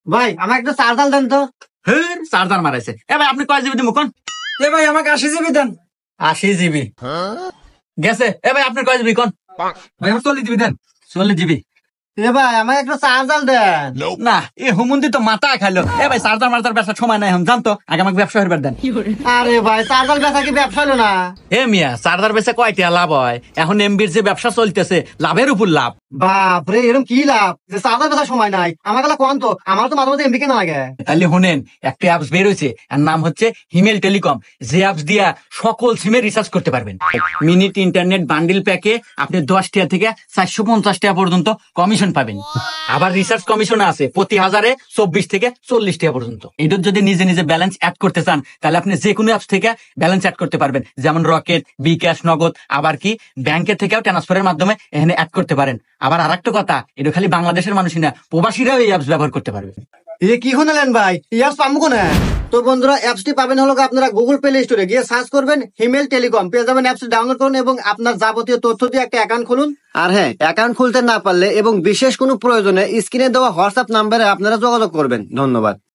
ভাই আমার একটা চার্জার দেন তো। হের চার্জার মারাইছে। এ ভাই আপনি কয় জিবি দিমু কোন? এ ভাই আমাকে 80 জিবি দেন। 80 জিবি গেছে। এ ভাই আপনার কয় জিবি কোন? ভাই আমার 40 জিবি দেন। 40 জিবি। এ ভাই আমাকে একটা চার্জার দেন। না এ হুমুন্দি তো মাথা খাইলো। এ ভাই চার্জার মার্জার ব্যবসা সময় নাই এখন জানতো, আগে আমাকে ব্যবসা হইবার দেন। আরে ভাই চার্জার বেচা কি ব্যবসা হলো না? এ মিয়া চার্জার বেচে কয়টা লাভ হয়? এখন এমবির যে ব্যবসা চলতেছে লাভের উপর লাভ। বাপরে এরকম কি লাভ যে চার্জার বেচার সময় নাই? আমার কাছে কোন তো, আমার তো মাঝে মাঝে এমবি কেনা লাগে। তাহলে শুনেন, একটা অ্যাপস বের হয়েছে, এর নাম হচ্ছে হিমেল টেলিকম। যে অ্যাপস দিয়া সকল সিমে রিচার্জ করতে পারবেন। মিনিট ইন্টারনেট বান্ডিল প্যাকে আপনি 10 টাকা থেকে 450 টাকা পর্যন্ত কমিশন পাবেন। আবার রিসার্চ কমিশন আছে প্রতি হাজারে 24 থেকে 40 টাকা পর্যন্ত। এটার যদি নিজে নিজে ব্যালেন্স অ্যাড করতে চান তাহলে আপনি যে কোনো অ্যাপস থেকে ব্যালেন্স অ্যাড করতে পারবেন, যেমন রকেট, বিকাশ, নগদ, আবার কি ব্যাংকের থেকেও ট্রান্সফারের মাধ্যমে এখানে অ্যাড করতে পারেন। আবার আরেকটা কথা, এটা খালি বাংলাদেশের মানুষই না, প্রবাসীরাও এই অ্যাপস ব্যবহার করতে পারবে। এ কি শুনলেন ভাই? এই অ্যাপস পাবো কোনে? তো বন্ধুরা অ্যাপসটি পাবেন হলো আপনারা গুগল প্লে স্টোরে গিয়ে সার্চ করবেন হিমেল টেলিকম, পেয়ে যাবেন। অ্যাপসটি ডাউনলোড করুন এবং আপনার যাবতীয় তথ্য দিয়ে একটা অ্যাকাউন্ট খুলুন। আর হ্যাঁ, অ্যাকাউন্ট খুলতে না পারলে এবং বিশেষ কোনো প্রয়োজনে স্ক্রিনে দেওয়া হোয়াটসঅ্যাপ নাম্বারে আপনারা যোগাযোগ করবেন। ধন্যবাদ।